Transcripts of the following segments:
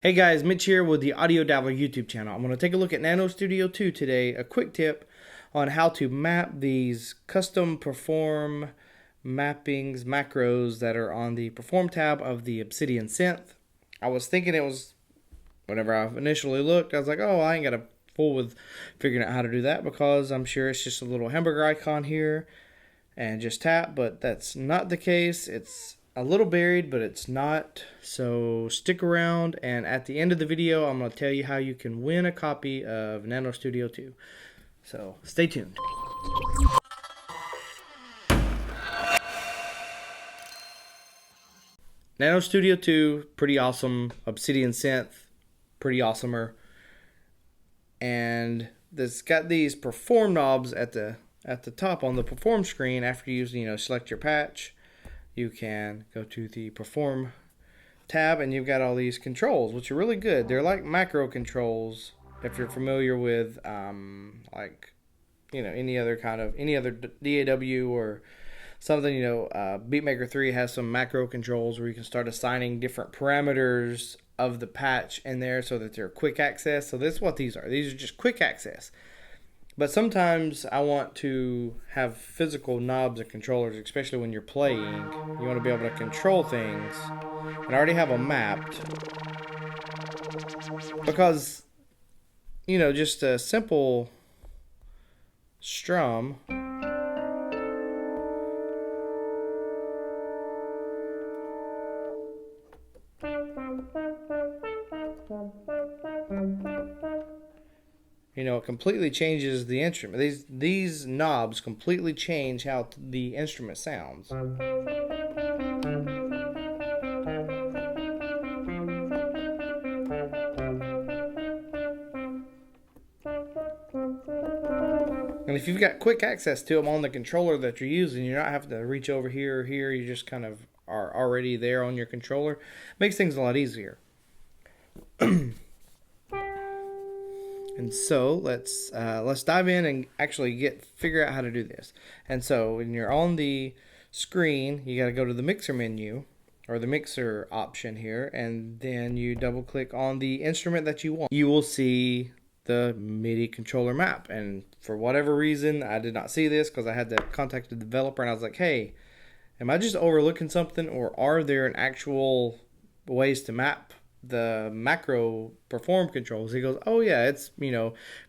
Hey guys, Mitch here with the TheAudioDabbler YouTube channel. I'm going to take a look at Nanostudio 2 today, a quick tip on how to map these custom perform mappings, macros that are on the perform tab of the Obsidian synth. I was thinking it was, whenever I initially looked, I was like, oh, I ain't got to fool with figuring out how to do that because I'm sure it's just a little hamburger icon here and just tap, but that's not the case. It's a little buried, but it's not. So stick around, and at the end of the video, I'm going to tell you how you can win a copy of Nanostudio 2. So stay tuned. Nanostudio 2, pretty awesome. Obsidian synth, pretty awesomer. And it's got these perform knobs at the top on the perform screen. After you select your patch, you can go to the perform tab and you've got all these controls, which are really good. They're like macro controls if you're familiar with any other DAW or something. Beatmaker 3 has some macro controls where you can start assigning different parameters of the patch in there so that they're quick access. So this is what these are. These are just quick access. But sometimes I want to have physical knobs and controllers, especially when you're playing. You want to be able to control things. And I already have them mapped. Because, just a simple strum. It completely changes the instrument. These knobs completely change how the instrument sounds. And if you've got quick access to them on the controller that you're using, you're not having to reach over here or here. You just kind of are already there on your controller. Makes things a lot easier. And so let's dive in and actually figure out how to do this. And so when you're on the screen, you got to go to the mixer menu or the mixer option here, and then you double click on the instrument that you want. You will see the MIDI controller map, and for whatever reason I did not see this because I had to contact the developer and I was like, hey, am I just overlooking something, or are there an actual ways to map the macro perform controls? He goes, oh yeah, it's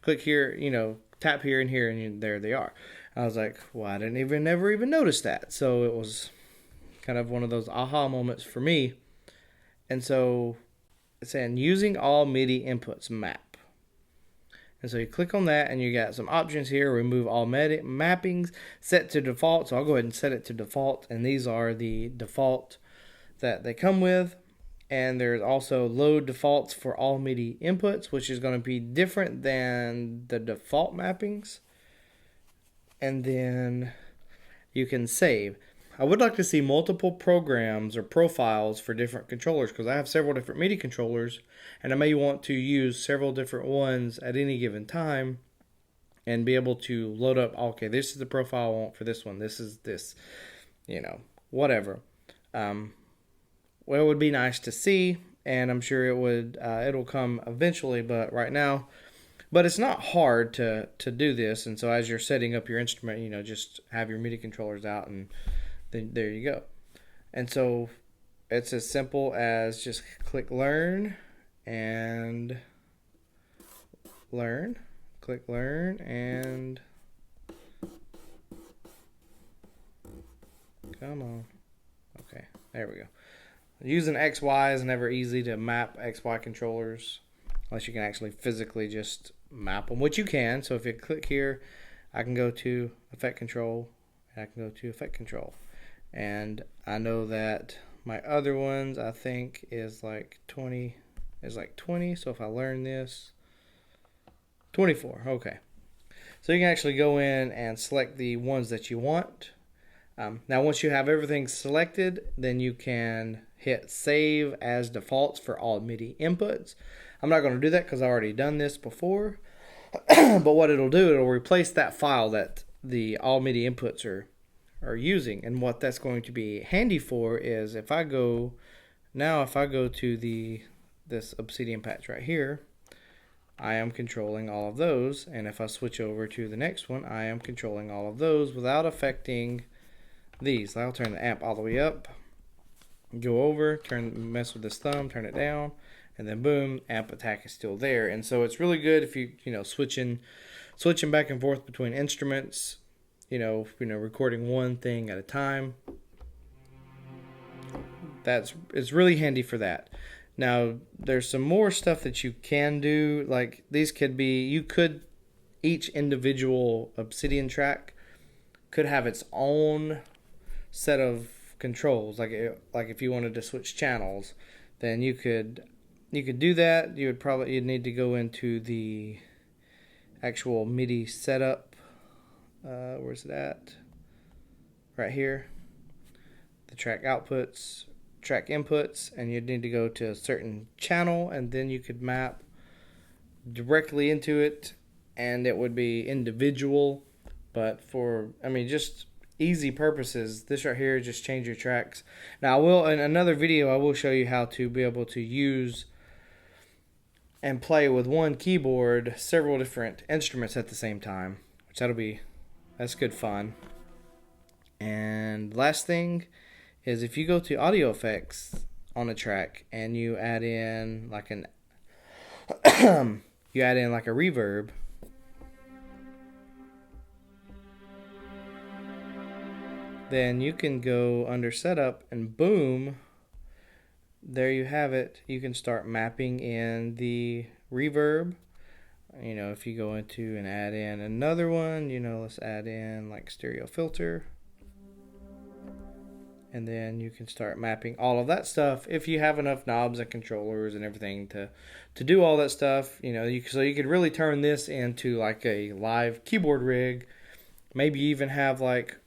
click here, tap here and here, and there they are. I was like, well, I didn't never even notice that. So it was kind of one of those aha moments for me. And so it's saying using all MIDI inputs map. And so you click on that and you got some options here. Remove all mappings, set to default. So I'll go ahead and set it to default, and these are the default that they come with. And there's also load defaults for all MIDI inputs, which is going to be different than the default mappings. And then you can save. I would like to see multiple programs or profiles for different controllers because I have several different MIDI controllers and I may want to use several different ones at any given time and be able to load up, okay, this is the profile I want for this one. This is this, whatever. Well, it would be nice to see, and I'm sure it'll come eventually, but right now, but it's not hard to do this. And so as you're setting up your instrument, just have your MIDI controllers out, and then there you go. And so it's as simple as just click learn and learn, click learn, and come on. Okay, there we go. Using XY is never easy to map XY controllers unless you can actually physically just map them, which you can. So if you click here, I can go to effect control, and I can go to effect control. And I know that my other ones, I think, is like 20. So if I learn this, 24. Okay. So you can actually go in and select the ones that you want. Now once you have everything selected, then you can hit save as defaults for all MIDI inputs. I'm not going to do that because I've already done this before. But what it'll do, it'll replace that file that the all MIDI inputs are using. And what that's going to be handy for is if I go to this Obsidian patch right here, I am controlling all of those, and if I switch over to the next one, I am controlling all of those without affecting these. I'll turn the amp all the way up, go over, mess with this thumb, turn it down, and then boom, amp attack is still there. And so it's really good if you switching back and forth between instruments, recording one thing at a time. It's really handy for that. Now, there's some more stuff that you can do. Like these could be, each individual Obsidian track could have its own set of controls. Like if you wanted to switch channels, then you could do that. You'd need to go into the actual MIDI setup. Where's it at? Right here. The track outputs, track inputs, and you'd need to go to a certain channel, and then you could map directly into it, and it would be individual. But for just easy purposes, this right here, just change your tracks. Now in another video I will show you how to be able to use and play with one keyboard several different instruments at the same time, which that's good fun. And last thing is, if you go to audio effects on a track and you add in like a reverb, then you can go under setup and boom, there you have it. You can start mapping in the reverb. If you go into and add in another one, let's add in like stereo filter. And then you can start mapping all of that stuff if you have enough knobs and controllers and everything to do all that stuff. So you could really turn this into like a live keyboard rig. Maybe even have like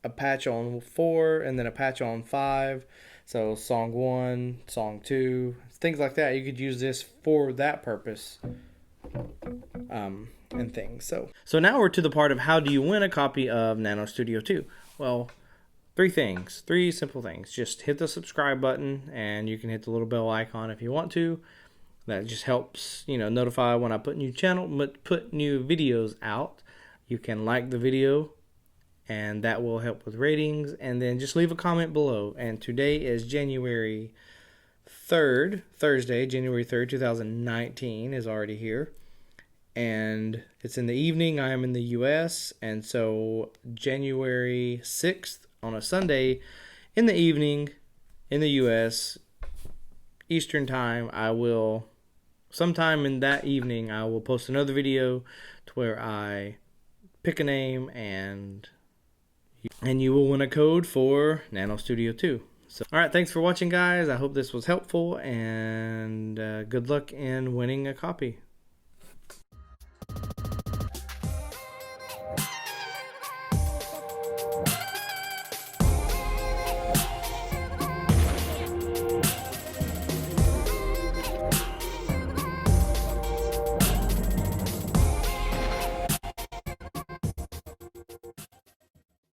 a patch on 4 and then a patch on 5. So song 1, song 2, things like that. You could use this for that purpose. And things. So now we're to the part of how do you win a copy of Nanostudio 2? Well, three simple things. Just hit the subscribe button, and you can hit the little bell icon if you want to. That just helps, notify when I put new videos out. You can like the video, and that will help with ratings. And then just leave a comment below. And today is January 3rd, Thursday, January 3rd, 2019 is already here. And it's in the evening. I am in the U.S. And so January 6th on a Sunday in the evening in the U.S. Eastern time, sometime in that evening, I will post another video to where I pick a name and you will win a code for Nanostudio 2. So, all right, thanks for watching, guys. I hope this was helpful, and good luck in winning a copy.